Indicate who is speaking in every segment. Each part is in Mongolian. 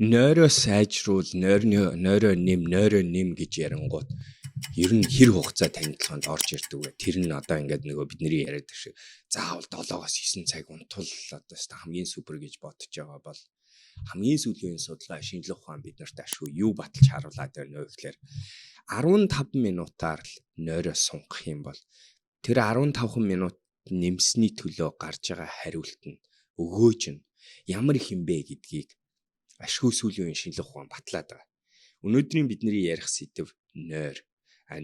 Speaker 1: нойроо сайжруул, нойроо нэм гэж ярангууд ер нь хэр хугацаа танилцаханд орж ирдэг вэ? Тэр нь одоо ингээд нөгөө бидний яриад шиг заавал 7-оос 9 цаг унтвал одоо хамгийн супер гэж бодож байгаа бол хамгийн сүүлийн судалгаа шинжлэх ухаан биднэрт ашгүй юу баталж харуулад байна вэ гэхээр 15 минутаар л нойроо сунгах юм бол тэр 15 минут нэмсний төлөө гарч байгаа хариулт нь өгөөж нь ямар их юм бэ гэдгийг ашгүй сүүлийн шинжлэх ухаан батлаад байгаа. Өнөөдрийн бидний ярих сэдэв нойр.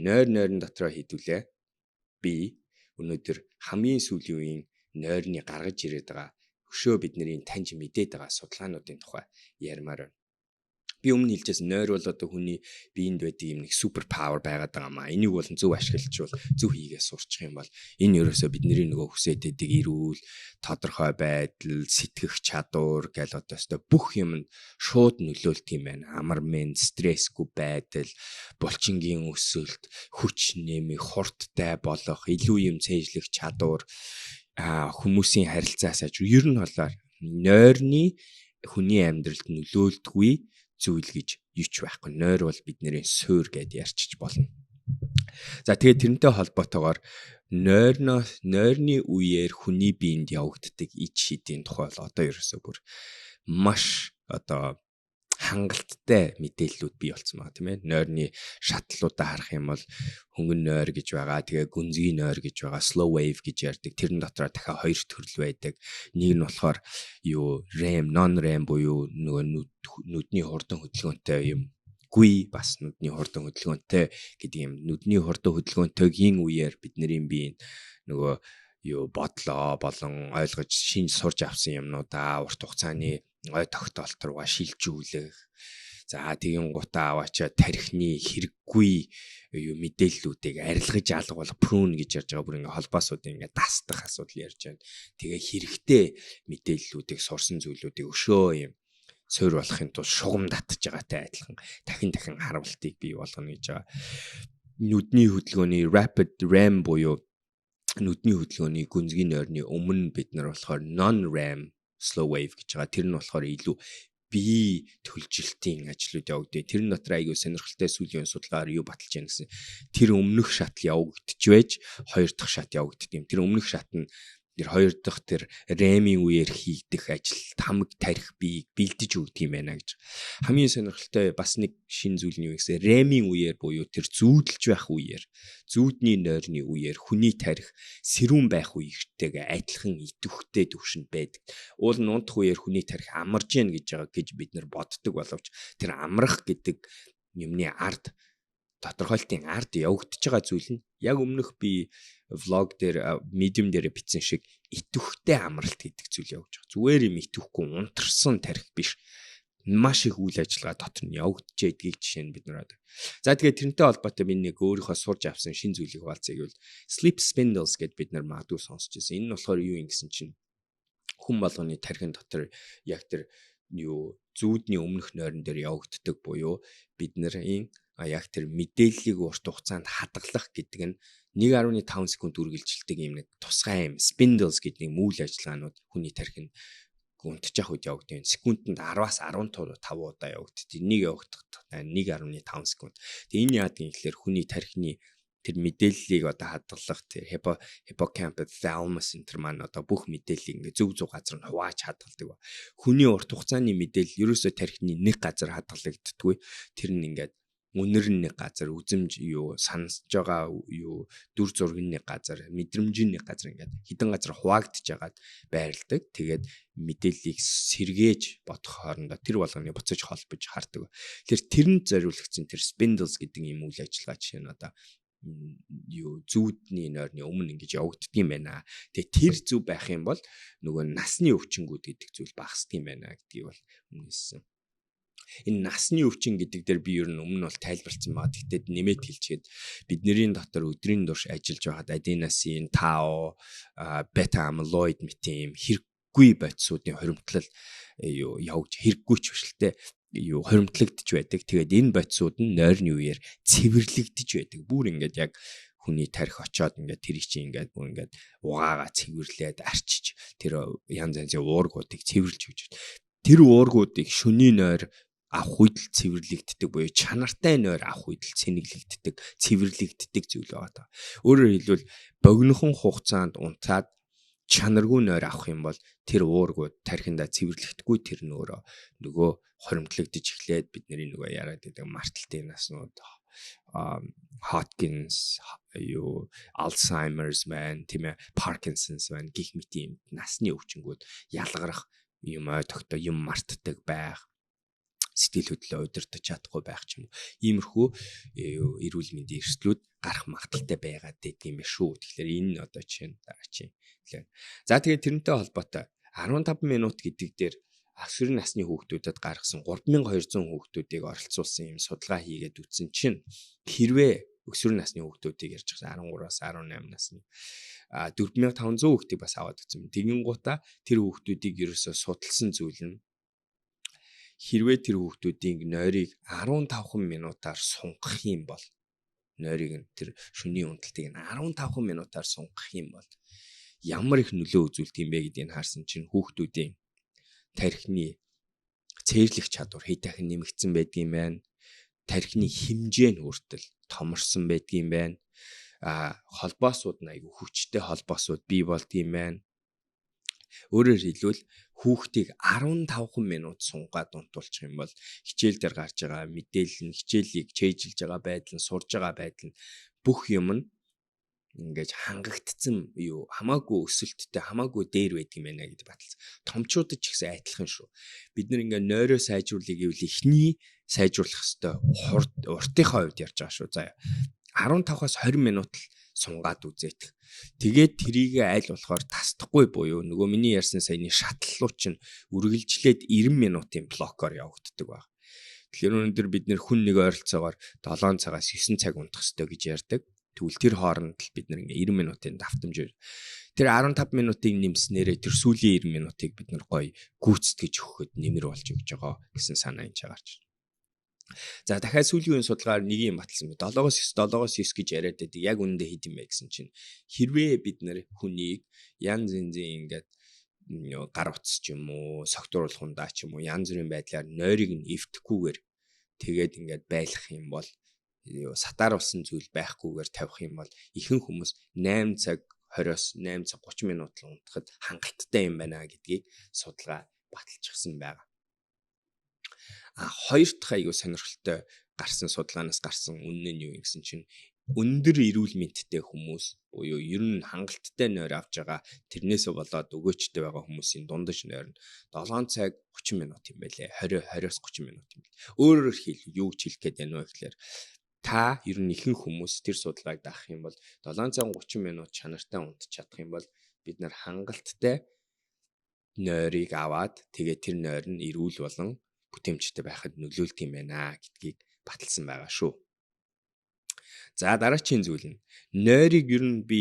Speaker 1: Нойрн дотроо хэдүүлээ. Би өнөөдөр хамгийн сүүлийн үеийн нойрны гаргаж ирээд байгаа өшөө бидний таньж мэдээд байгаа судалгаануудын тухай ярмаар байна. Би өмнө хэлжсэн нойр бол одоо хүний биед байдаг юм нэг супер павер байгаад байгаа маа. Энийг бол зөв ашиглажвал зөв хийгээ сурчих юм бол энэ ерөөсөө бидний нөгөө хүсэж байдаг эрүүл, тодорхой байдал, сэтгэх чадвар гэл одоостой бүх юмд шууд нөлөөлт юм байна. Амар мен, стрессгүй байдал, булчингийн өсөлт, хүч нэмэх, хурдтай болох, илүү юм цээжлэх чадвар, хүмүүсийн харилцаас аж ер нь болоор нойрны хүний амьдралд нөлөөлдөггүй зүйл гэж юуч байхгүй. Нойр бол бидний суурь гэдээ ярьчих болно. За тэгээд тэрнтэй холбоотойгоор нойрны үеэр хүний биед явагддаг ид шидийн тухай бол одоо ерөөсөө бүр маш одоо хангалттай мэдээллүүд бий болсон байгаа тийм ээ. Нойрны шатлуудаа харах юм бол хөнгөн нойр гэж байгаа, тэгээ гүнзгий нойр гэж байгаа, slow wave гэж ярьдаг. Тэрэн дотроо дахиад хоёр төрөл байдаг. Нэг нь болохоор REM, non-REM буюу нөгөө нүдний хурдан хөдөлгөөнтэй юм. Гүй бас нүдний хурдан хөдөлгөөнтэй гэдэг юм. Нүдний хурдан хөдөлгөөнтэйгийн үеэр бидний бие нөгөө бодлоо болон ойлгож шинж сурж авсан юмнуудаа урт хугацааны ой тогтоолт руугаа шилжүүлэх. За тэгин гутаа аваачаа тархины хэрэггүй мэдээллүүдийг арилгаж алгуулах прун гэж ярьж байгаа бүр ингээ холбоосууд ингээ дасдах асуудал ярьж байна. Тэгээ хэрэгтэй мэдээллүүдийг сурсан зүйлүүдийг өшөө юм суурь болохын тулд шугам татж байгаатай адилхан дахин харамлтыг бий болгоно гэж байгаа. Нүдний хөдөлгөөний rapid REM буюу нүдний хөдөлгөөний гүнзгий нойрны өмнө бид нар болохоор non-REM slow wave гэж байгаа. Тэр нь болохоор илүү бие төлжилтийн ажлууд явагдав. Тэр нь дотор айгүй сонирхолтой сүүлийн судалгаагаар юу баталж яана гэсэн. Тэр өмнөх шатл явагдаж байж хоёр дахь шат явагддаг юм. Тэр өмнөх шат нь тэр хоёр дахь тэр REM-ийн үеэр хийгдэх ажилд хамаг тарих биеийг бэлдэж өгдөг юм байна гэж. Хамгийн сонирхолтой бас нэг шин зүйл нь юу гэсэн REM-ийн үеэр буюу тэр зүүдэлж байх үеэр, зүүдний нойрны үеэр хүний тарих сэрүүн байх үеэртэйгээ адилхан идэвхтэй төвшөнд байдаг. Уул нь унтах үеэр хүний тарих амарж яана гэж бид нар боддог боловч тэр амрах гэдэг юмны ард тодорхойлтын ард явагдаж байгаа зүйл нь яг өмнөх би влог дээр medium дээр бичсэн шиг идэвхтэй амралт гэдэг зүйл явж байгаа. Зүгээр юм идэвхгүй унтарсан тарих биш. Маш их үйл ажиллагаа дотор нь явагдаж байдгийг жишээ нь бид нар одоо. За тэгээд тэрнтэй холбоотой би нэг өөрийнхөө сурж авсан шин зүйлийг хуваалцъя гэвэл sleep spindles гэд бид нар магадгүй сонсч байсан. Энэ нь болохоор юу юм гэсэн чинь хүн болгоны тархин дотор яг тэр зүүдний өмнөх нойрон дээр явагддаг буюу бид нарын яг тэр мэдээллийг урт хугацаанд хадгалах гэдэг нь 1.5 секунд үргэлжилдэг юм нэг тусгай юм spindles гэдэг нэг үйл ажиллагаанууд хүний тархинд унтчих үед явагддаг. Секундэд 10-аас 15 удаа явагддаг. Нэг явагдах 1.5 секунд. Тэгээ энэ яадаг юм гэхээр хүний тархины тэр мэдээллийг одоо хадгалах тэр hippocampus thalamus энэ маань одоо бүх мэдээллийг ингээ зөв газар нь хувааж хадгалдаг. Хүний урт хугацааны мэдээлэл ерөөсөө тархины нэг газар хадгалагддаггүй. Тэр нь ингээд үнэр нэг газар үзэмж сонсож байгаа дүр зургийн нэг газар мэдрэмжийн нэг газар ингээд хідэн газар хуваагдж байгаад байрладаг. Тэгээд мэдээллийг сэргээж бодох хоорондоо тэр болгоны буцаж холбож хардаг. Тэгэхээр тэрэнд зориулагдсан тэр spindles гэдэг юм үйл ажиллагаа жишээ нь одоо зүүдний нойрны өмнө ингэж явагддаг юм байна. Тэгээ тэр зүв байх юм бол нөгөө насны өвчнгүүд гэдэг зүйл багасдаг юм байна гэдгийг бол үнэлсэн. Энэ насны өвчин гэдэг дээр би ер нь өмнө бол тайлбарлсан байгаа. Тэгтээ нэмээд хэлчихэд бидний дотор өдрийн турш ажиллаж байхад аденосин, тау, бета амилоид мэт юм хэрэггүй бодисуудын хоримтлал явж хэрэггүй ч бишэлтэй хоримтлагдж байдаг. Тэгээд энэ бодисууд нь нойрны үеэр цэвэрлэгдэж байдаг. Бүр ингээд яг хүний тарих очоод ингээд тэр чинь ингээд бүр ингээд угаагаа цэвэрлээд арчиж тэр янз янзын уургуудыг цэвэрлж өгч. Тэр уургуудыг шөнийн нойр авах үед л цэвэрлэгддэг буюу чанартай нойр авах үед л цэнэглэгддэг, цэвэрлэгддэг зүйл байгаа даа. Өөрөөр хэлбэл богинохон хугацаанд унтаад чанаргүй нойр авах юм бол тэр уургууд тархиндаа цэвэрлэгдэхгүй тэр нөгөө хоримтлагдж эхлээд бидний нөгөө яриад байдаг марталтын наснууд Hodgkins Alzheimer's байна тийм ээ Parkinson's байна гэх мэт юм насны өвчнгүүд ялгарах юм тогтоо юм мартдаг байх сэтгэл хөдлөлөө удирдах чадахгүй байх ч юм уу. Иймэрхүү эрүүл мэндийн эрсдлүүд гарах магадaltaй байгаад байдгийм шүү. Тэгэхээр энэ нь одоо чинь дараагийн. За тэгээд тэрнтэй холбоотой 15 минут гэдэг дээр өсвөр насны хүүхдүүдэд гаргасан 3200 хүүхдүүдийг оролцуулсан юм судалгаа хийгээд үзсэн чинь хэрвээ өсвөр насны хүүхдүүдийг ярьж байгаа 13-аас 18 насны 4500 хүүхдийг бас аваад үзсэн. Тэгин гутаа тэр хүүхдүүдийг ерөөсөө судалсан зүйл нь хэрвээ тэр хүүхдүүдийн нойрыг 15 минутаар сунгах юм бол нойрыг тэр шөнийн унталтыг 15 минутаар сунгах юм бол ямар их нөлөө үзүүлдэг юм бэ гэдгийг харсан чинь хүүхдүүдийн тархины цээрлэх чадвар хэд дахин нэмэгдсэн байдгийм байна. Тархины хэмжээ нь хүртэл томорсон байдгийм байна. Холбоосууд нь айгүй хүчтэй холбоосууд бий болдгийм байна. Өөрөөр хэлбэл хүүхдийг 15 минут сунгаад унтуулчих юм бол хичээл дээр гарч байгаа мэдээлэл нь хичээлийг чэйжилж байгаа байдал нь сурж байгаа байдал нь бүх юм нь ингэж хангагдсан хамаагүй өсөлттэй хамаагүй дээр байдаг юм байна гэдэг баталсан. Томчуудад ч гэсэн адилхан шүү. Бид нэг ингээ нойроо сайжруулах гэвэл эхний сайжруулах хэвээр уртынхаа хувьд ярьж байгаа шүү. За 15-аас 20 минут л сунгаад үзээдэх. Тэгээд трийг аль болохоор тасдахгүй буюу нөгөө миний ярьсан саяны шатлалууд чинь үргэлжлээд 90 минутын блокоор явагддаг баг. Тэгэхээр өнөөдөр бид нэр хүн нэг ойролцоогоор 7 цагаас 9 цаг унтах хэрэгтэй гэж ярьдаг. Тэгвэл тэр хооронд л бид нэр 90 минутын давтамж. Тэр 15 минутыг нэмснээрээ тэр сүүлийн 90 минутыг бид нар гоё гүйцэтгэж өгөхөд нэмэр болж өгч байгаа гэсэн санаа энэ чагарч. За дахиад сүүлийн үеийн судалгаар нэг юм баталсан байна. 7-9 гэж яриад байдаг. Яг үнэндээ хэд юм бэ гэсэн чинь хэрвээ бид нэр хүнийг янз янзын ингээд гар утас ч юм уу, согтууруулах хундаа ч юм уу янз бүрийн байдлаар нойрыг нь эвдэхгүйгээр тэгээд ингээд байлгах юм бол сатааруулсан зүйл байхгүйгээр тавих юм бол ихэнх хүмүүс 8 цаг 20-оос 8 цаг 30 минут л унтахад хангалттай юм байна гэдгийг судалгаа баталчихсан байна. Хоёр дахь аягүй сонирхолтой гарсан судалгаанаас гарсан үнэн нь юу юм гэсэн чинь өндөр эрүүл мэндтэй хүмүүс буюу ер нь хангалттай нойр авч байгаа тэрнээсээ болоод өгөөчтэй байгаа хүмүүсийн дундаж нойр нь 7 цаг 30 минут юм байлээ. 20-20-оос 30 минут юм байлээ. Өөрөөр хэлбэл юу гэж хэлэх гээд байна вэ гэхээр та ер нь ихэнх хүмүүс тэр судалгааг даах юм бол 7 цаг 30 минут чанартай унтж чадах юм бол бид нар хангалттай нойрыг аваад тэгээд тэр нойр нь эрүүл болон бүтээмжтэй байхад нөлөөлдөг юм байна гэдгийг баталсан байгаа шүү. За дараагийн зүйл нь нойрыг ер нь би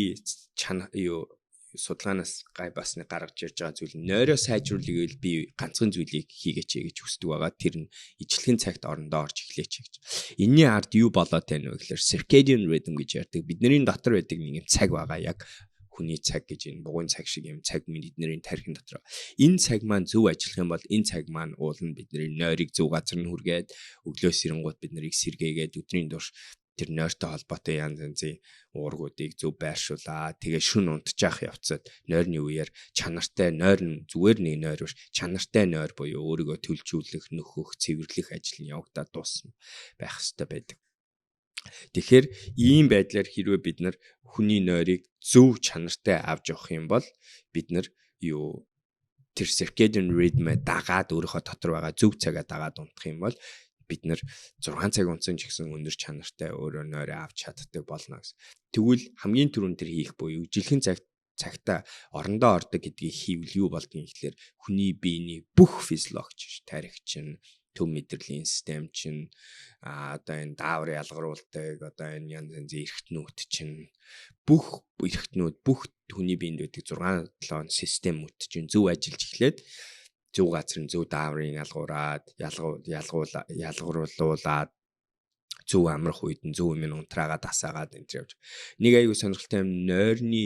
Speaker 1: судалгаанаас бас нэг гаргаж ирж байгаа зүйл нь нойроо сайжруулах гэвэл би ганцхан зүйлийг хийгээч гэж хүсдэг байгаа. Тэр нь ижлэхэн цагт орондоо орж эхлэеч гэж. Энийний ард юу болоод байна вэ гэхээр circadian rhythm гэж ярьдаг. Бидний дотор байдаг нэг юм цаг байгаа. Яг хүний цаг гэж энэ бугуун цаг шиг юм цаг бидний тархин дотор. Энэ цаг маань зөв ажиллах юм бол энэ цаг маань уулна бидний нойрыг зөв газар нь хүргээд өглөөс ирэнгууд бид нарыг сэргээгээд өдрийн турш тэр нойртой холбоотой янз янзын уургуудыг зөв байршуулаа. Тэгээ шүн унтчих явцад нойрны үеэр чанартай нойр нь зүгээр нэг нойр биш чанартай нойр буюу өөрийгөө төлжүүлэх, нөхөх, цэвэрлэх ажил нь явагдаад дуусна байх ёстой байдаг. Тэгэхээр ийм байдлаар хэрвээ бид нар хүний нойрыг зөв чанартай авч явах юм бол бид нар тэр circadian rhythm-ыг дагаад өөрийнхөө дотор байгаа зөв цагаа дагаад унтах юм бол бид нар 6 цаг унтсан ч гэсэн өндөр чанартай өөрөө нойроо авч чаддаг болно гэсэн. Тэгвэл хамгийн түрүүнд тэр хийх буюу жилхэн цагта орондоо ордог гэдгийг хийвэл юу болдгийг гэхээр хүний биений бүх физиологч, тархич нь төв мэдрэлийн систем чинь одоо энэ даавар ялгаруулдаг одоо энэ янз янзын эргэтнүүд чинь бүх эргэтнүүд бүх хүний биед байдаг 6-7 системүүд чинь зөв ажиллаж эхлээд зөв газар нь зөв дааврын ялгаруулаад зөв амрах үед нь зөв юм унтраагаад асаагаад энэ явж. Нэг аягүй сонирхолтой юм нойрны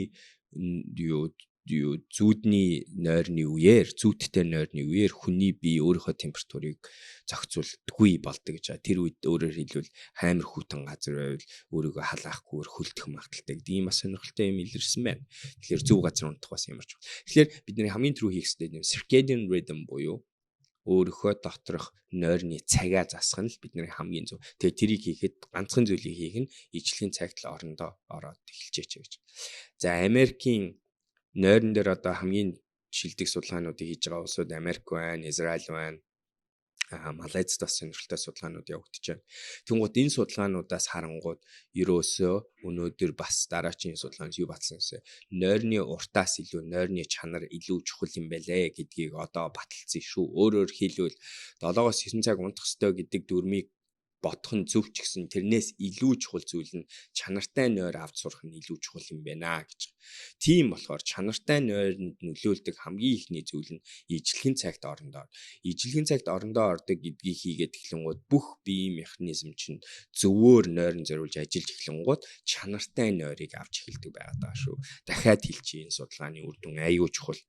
Speaker 1: зүүдний нойрны үеэр зүүдтэй нойрны үеэр хүний бие өөрийнхөө температурыг зохицуулдаггүй болдог гэж. Тэр үед өөрөөр хэлбэл хаамир хүйтэн газар байвал өөрийгөө халаахгүйгээр хөлдөх магадaltaй гэдэг ийм бас сонирхолтой юм илэрсэн байна. Тэгэхээр зөв газар унтах бас ямар ч. Тэгэхээр бидний хамгийн түрүү хийх ёстой юм circadian rhythm буюу өөрийнхөө доторх нойрны цагаа засах нь л бидний хамгийн зөв. Тэгээ тэрийг хийхэд ганцхан зүйлийг хийх нь ижлэгийн цагт л орондоо ороод эхэлжээч гэж. За Америкийн нойрон дээр одоо хамгийн шилдэг судалгаануудыг хийж байгаа улсууд Америк байна, Израиль байна, Малайзд бас сонирхолтой судалгаанууд явагдаж байна. Тэнгууд энэ судалгаануудаас харангууд ерөөсөө өнөөдөр бас дараачийн судалгаанд юу батлсан гэсэн нойрны уртаас илүү нойрны чанар илүү чухал юм байлээ гэдгийг одоо баталсан шүү. Өөрөөр хэлбэл 7-9 цаг унтах ёстой гэдэг дүрмийг бодох нь зөв ч гэсэн тэрнээс илүү чухал зүйл нь чанартай нойр авч сурах нь илүү чухал юм байна гэж. Тийм болохоор чанартай нойронд нөлөөлдөг хамгийн ихний зүйл нь ижлэгийн цагт орондоо. Ижлэгийн цагт орондоо ордог гэдгийг хийгээд эхлэнгууд бүх биеийн механизм чинь зөвөр нойрон зориулж ажиллаж эхлэнгууд чанартай нойрыг авч эхэлдэг байгаад байгаа шүү. Дахиад хэлчихье энэ судалгааны үр дүн аюул чухал.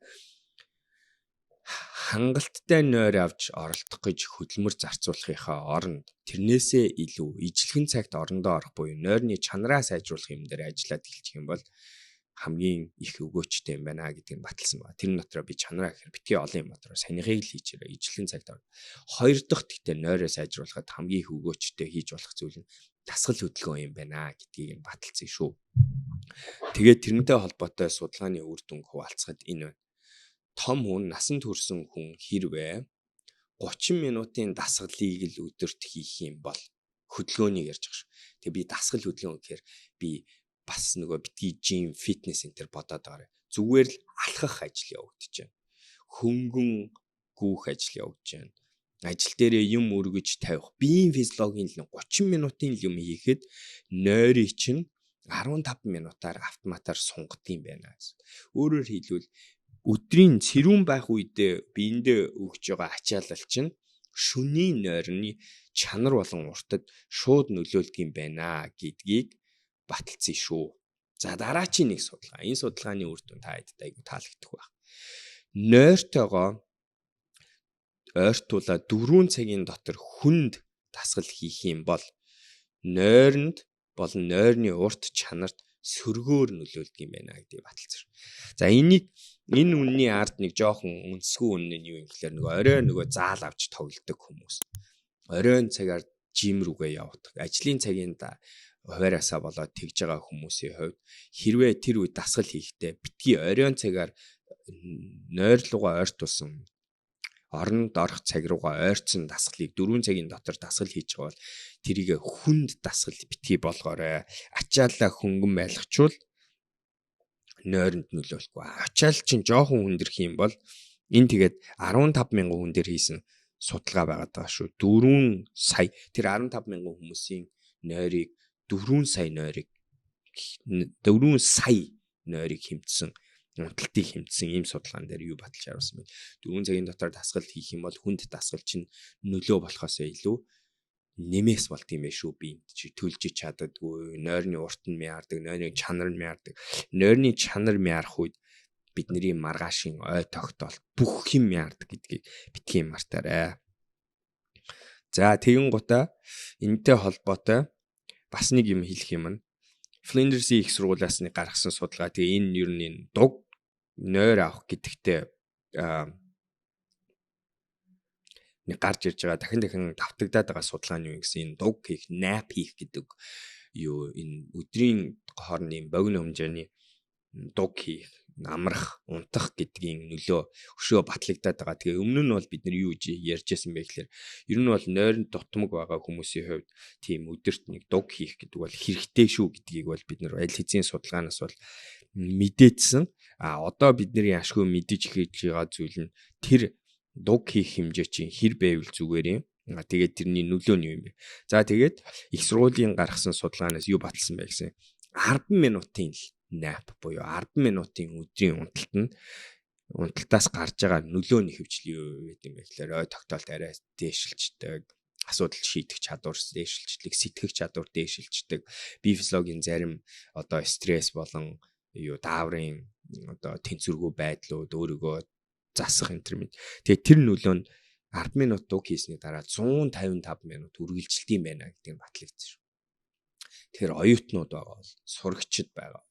Speaker 1: Хангалттай нойр авч оролдох гэж хөдөлмөр зарцуулахынхаа оронд тэрнээсээ илүү ижлэхэн цагт орондоо орох буюу нойрны чанараа сайжруулах юм дээр ажиллаад эхэлчих юм бол хамгийн их өгөөчтэй юм байна гэдгийг баталсан байна. Тэр дотроо би чанараа гэхээр битгий олон юм дотроо санийхыг л хийчихээрэй ижлэхэн цагт орно. Хоёр дахь гэхдээ нойроо сайжруулахад хамгийн их өгөөчтэй хийж болох зүйл нь дасгал хөдөлгөөн юм байна гэдгийг баталсан шүү. Тэгээд тэрнтэй холбоотой судалгааны үр дүн хуваалцахад энэ байна. Том хүн насан турсан хүн хэрвээ 30 минутын дасгалыг л өдөрт хийх юм бол хөдөлгөөнийг ярьж байгаа шүү. Тэгээ би дасгал хөдөлгөөн гэхээр би бас нөгөө битгий жим фитнес энтер бодоод байгаа. Зүгээр л алхах ажил явагдаж байна. Хөнгөн гүүх ажил явагдаж байна. Ажил дээрээ юм өргөж тавих. Биеийн физиологийн л 30 минутын юм хийхэд нойрыг чинь 15 минутаар автоматар сунгад юм байна гэсэн. Өөрөөр хэлбэл өдрийн цэрүүн байх үедээ биендээ өгж байгаа ачаалал чинь шөнийн нойрны чанар болон уртад шууд нөлөөлдөг юм байна гэдгийг баталсан шүү. За дараачийн нэг судалгаа. Энэ судалгааны үр дүн та хэд айгу таалагдах байх. Нойртойгоо ойртуулаад 4 цагийн дотор хүнд дасгал хийх юм бол нойронд болон нойрны урт чанарт сөргөөр нөлөөлдөг юм байна гэдгийг баталсан. За энэ үнний ард нэг жоохон үнсгүй үнэн нь юу юм гэхээр нөгөө оройн нөгөө заал авч тоглодог хүмүүс. Оройн цагаар жим рүүгээ явдаг. Ажлын цагийн хуваараасаа болоод тэгж байгаа хүмүүсийн хувьд хэрвээ тэр үед дасгал хийхдээ битгий оройн цагаар нойрлуугаа ойртуулсан оронд орох цаг руугаа ойрцсон дасгалыг 4 цагийн дотор дасгал хийж байгаа бол тэрийг хүнд дасгал битгий болгоорой. Ачаалаа хөнгөн байлгачвал нойронд нөлөөлөхгүй. Ачаал чинь жоохон хүндэрх юм бол энэ тэгээд 15,000 хүн дээр хийсэн судалгаа байгаад байгаа шүү. 4 сая тэр 15,000 хүмүүсийн нойрыг 4 сая нойрыг хэмтсэн унталтыг хэмтсэн ийм судалгаан дээр юу баталж харуулсан бэ? 4 цагийн дотор дасгал хийх юм бол хүнд дасгал чинь нөлөө болохоос илүү нэмээс болд юм байх шүү. Би чи төлж чаддаггүй, нойрны урт нь мяардаг, нойрны чанар нь мяардаг. Нойрны чанар мяарах үед бидний маргаашийн ой тогтоол бүх юм мяардаг гэдгийг битгий мартаарай. За тэгин гутаа энэтэй холбоотой бас нэг юм хэлэх юм нь Flinders-ийн их сургуулиас нэг гаргасан судалгаа. Тэгээ энэ ер нь дуг нойр авах гэдэгтээ нэг гарч ирж байгаа дахин давтагдаад байгаа судалгааны юу гэсэн энэ дуг хийх, nap хийх гэдэг юу энэ өдрийн хоорондын богино хэмжээний дуг хийх, амрах, унтах гэдгийн нөлөө өшөө батлагдаад байгаа. Тэгээ өмнө нь бол бид нар юу ярьжсэн бэ гэхээр ер нь бол нойронд дутмаг байгаа хүмүүсийн хувьд тийм өдөрт нэг дуг хийх гэдэг бол хэрэгтэй шүү гэдгийг бол бид нар аль хэзээ судалгаанаас бол мэдээдсэн. Одоо бидний ашгүй мэдэж хийж байгаа зүйл нь тэр дуг хийх хэмжээ чинь хэр байвал зүгээр юм. Тэгээд тэрний нөлөө нь юу юм бэ? За тэгээд их сургуулийн гаргасан судалгаанаас юу баталсан бэ гэсэн 10 минутын nap буюу 10 минутын өдрийн унталтаас гарч байгаа нөлөө нь хөвчлээ юу гэдэг юм бэ гэхээр ой тогтоолт арай дээшилждэг, асуудал шийдэх чадвар дээшилждэг, сэтгэх чадвар дээшилждэг, бие физиологийн зарим одоо стресс болон юу дааврын одоо тэнцвэргүй байдлууд өөрийгөө засах энэ төр мэд. Тэгээ тэр нөлөө нь 10 минут дуг хийсний дараа 155 минут үргэлжилт юм байна гэдгийг батлагдсан шүү. Тэгэхээр оюутнууд байгаа бол сурагчид байгаа.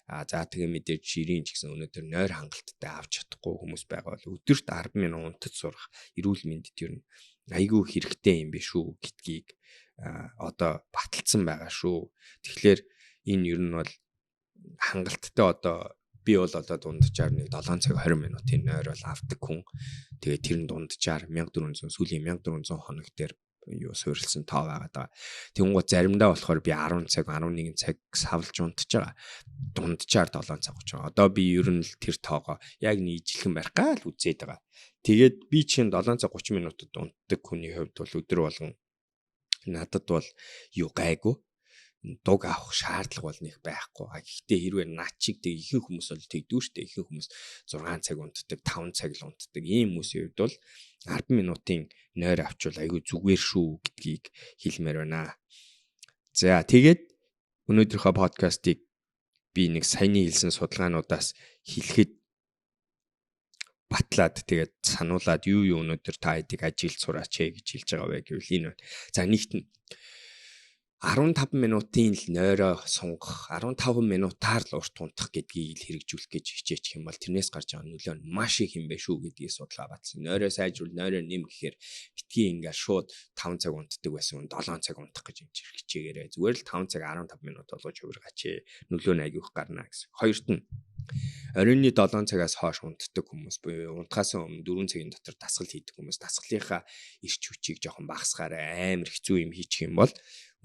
Speaker 1: За тэгээ мэдээж ширийн ч гэсэн өнөөдөр нойр хангалттай авч чадахгүй хүмүүс байгаа бол өдөрт 10 минут унтаж сурах эрүүл мэндэд ер нь айгүй хэрэгтэй юм биш үү гэдгийг одоо баталсан байгаа шүү. Тэгэхээр энэ ер нь бол хангалттай одоо би бол одоо дунджаар нэг 7 цаг 20 минутын нойр бол авдаг хүн. Тэгээ тэр нь дунджаар 1400 сүүлийн 1400 хоног дээр юу суурилсан тоо байгаа даа. Тэнгуут заримдаа болохоор би 10 цаг 11 цаг савлж унтж байгаа. Дунджаар 7 цаг 30. Одоо би ер нь л тэр тоогоо яг нийжлэхэн барих гал үзээд байгаа. Тэгээд би чинь 7 цаг 30 минутад унтдаг хүний хувьд бол өдөр болгон надад бол юу гайгүй дуг авах шаардлага бол нэг байхгүй. Гэхдээ хэрвээ над чиг тэг ихэнх хүмүүс бол тэгдүү штэ. Ихэнх хүмүүс 6 цаг унтдаг, 5 цаг л унтдаг. Ийм хүмүүсийн хувьд бол 10 минутын нойр авчвал айгүй зүгээр шүү гэдгийг хэлмээр байна. За тэгээд өнөөдрийнхөө подкастыг би нэг саяны хэлсэн судалгаануудаас хэлэхэд батлаад тэгээд сануулад юу өнөөдөр та хэдийг ажилд сураач гэж хэлж байгаа вэ гэвэл энэ байна. За нэгт нь 15 минутын л нойроо сунгах 15 минутаар л урт унтах гэдгийг хэрэгжүүлэх гэж хичээчих юм бол тэрнээс гарч байгаа нөлөө нь маш их юм байна шүү гэдгийг судалгаа батсан. Нойроо сайжруул, нойроо нэм гэхээр битгий ингээд шууд 5 цаг унтдаг байсан 7 цаг унтах гэж хичээгээрэй. Зүгээр л 5 цаг 15 минут болгож хувиргаач. Нөлөө нь айгүйх гарна гэсэн. Хоёрт нь оройны 7 цагаас хойш унтдаг хүмүүс буюу унтахаас өмнө 4 цагийн дотор дасгал хийдэг хүмүүс дасгалынхаа эрч хүчийг жоохон багасгаарай амар хэцүү юм хийчих юм бол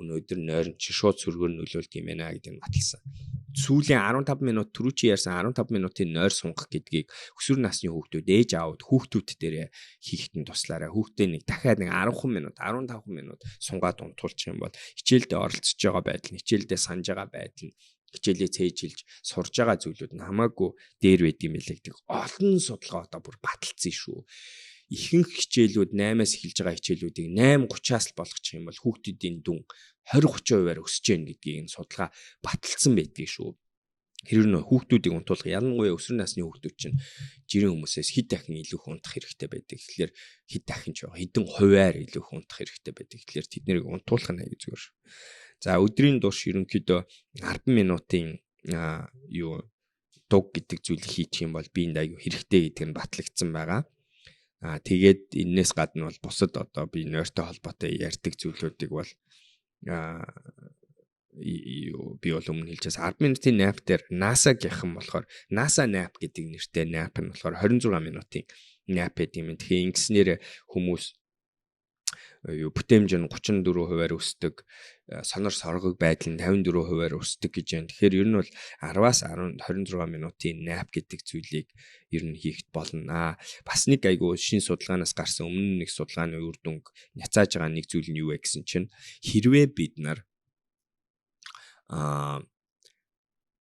Speaker 1: өнөөдөр нойрон чи шууд сөргөөр нөлөөлт юм байна гэдэг нь баталсан. Сүүлийн 15 минут түрүү чи ярьсан 15 минутын нойр сунгах гэдгийг өсвөр насны хүүхдүүд ээж аауд хүүхдүүд дээрээ хийхэд нь туслаарай. Хүүхдээ нэг дахиад нэг 10 минут 15 минут сунгаад унтуулчих юм бол хичээлдээ оролцож байгаа байдал, хичээлдээ санаж байгаа байдал нь хичээлээ цээжилж сурж байгаа зүйлүүд нь хамаагүй дээр байд юм билээ гэдэг олон судалгаа одоо бүр баталсан шүү. Ихэнх хичээлүүд 8-аас эхэлж байгаа хичээлүүдийг 8:30-аас л болгочих юм бол хүүхдүүдийн дүн 20-30%-аар өсөж гэн гэдгийг энэ судалгаа баталсан байдгийг шүү. Хэрвээ нөө хүүхдүүдийг унтуулах ялангуяа өсвөр насны хүүхдүүд чинь жирийн хүмүүсээс хэд дахин илүү их унтах хэрэгтэй байдаг. Тэгэхээр хэд дахин ч хэдэн хувиар илүү их унтах хэрэгтэй байдаг. Тэгэхээр тэднийг унтуулах нь аягүй зүгээр шүү. За өдрийн турш ерөнхийдөө 10 минутын дуг гэдэг зүйлийг хийчих юм бол биеинд аягүй хэрэгтэй гэдэг нь батлагдсан байгаа. Тэгээд энээс гадна бол бусад одоо би нойртой холбоотой ярьдаг зүйлүүдийг бол би бол өмнө хэлжээс 10 минутын nap дээр NASA гэх юм болохоор NASA nap гэдэг нэртэй nap нь болохоор 26 минутын nap гэдэг юм. Тэгэхээр ингэснээр хүмүүс бүтээмж нь 34%-аар өсдөг, сонор соргог байдал нь 54%-аар өсдөг гэж байна. Тэгэхээр ер нь бол 10-аас 26 минутын nap гэдэг зүйлийг ер нь хийхэд болно. Бас нэг айгүй шинэ судалгаанаас гарсан өмнө нэг судалгааны үр дүнг няцааж байгаа нэг зүйл нь юу вэ гэсэн чинь хэрвээ бид нар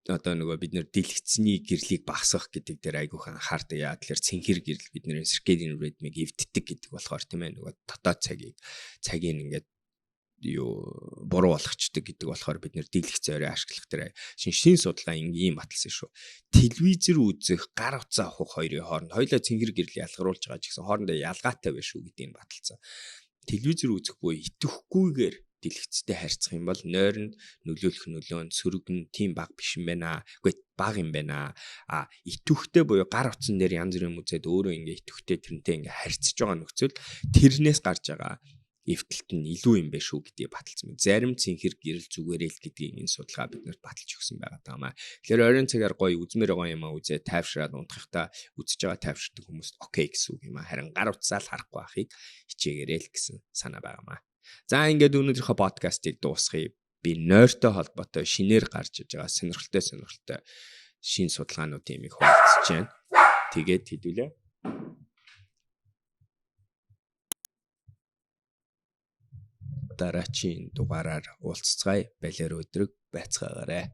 Speaker 1: одоо нөгөө бид нэр дэлгэцний гэрлийг багасгах гэдэг дээр айгүйхан анхаардаг. Яа тэгэхээр цэнхэр гэрэл бидний circadian rhythm-ыг эвддэг гэдэг болохоор тийм ээ нөгөө дотоод цагийг ингээд буруу болгочдөг гэдэг болохоор бид нэр дэлгэц орой ашиглах дээр шинэ судалгаа ийм баталсан шүү. Телевизэр үзэх, гар утсаа авах хоёрын хооронд хоёулаа цэнхэр гэрэл ялгаруулж байгаа ч гэсэн хоорондоо ялгаатай байх шүү гэдгийг баталсан. Телевизэр үзэх буюу идэвхгүйгээр дэлгэцтэй харьцах юм бол нойронд нөлөөлөх нөлөө нь сөрөг нь тийм бага биш юм байна. Үгүй бага юм байна. Идэвхтэй буюу гар утсан дээр янз бүрийн үзээд өөрөө ингээ идэвхтэй тэрнтэй ингээ харьцаж байгаа нөхцөл тэрнээс гарч байгаа эвдэлт нь илүү юм байна шүү гэдгийг баталсан. Зарим цэнхэр гэрэл зүгээрээ л гэдгийг энэ судалгаа биднэрт баталж өгсөн байгаа таамаа. Тэгэхээр ойрын цагаар гоё үзмээр байгаа юм үзээ тайвшраад унтахтаа үзэж байгаа тайвширдаг хүмүүст окей гэсэн үг юм аа. Харин гар утсаа л харахгүй байхыг хичээгээрэй л гэсэн санаа байгаамаа. За ингээд өнөөдрийнхөө подкастыг дуусгая. Би нойртой холбоотой шинээр гарч иж байгаа сонирхолтой шинэ судалгаануудын юмыг хуваалцаж байна. Тэгээд хэдүүлээ. Дараагийн дугаараар уулзцгаая. Балер өдрөг байцгаагаарай.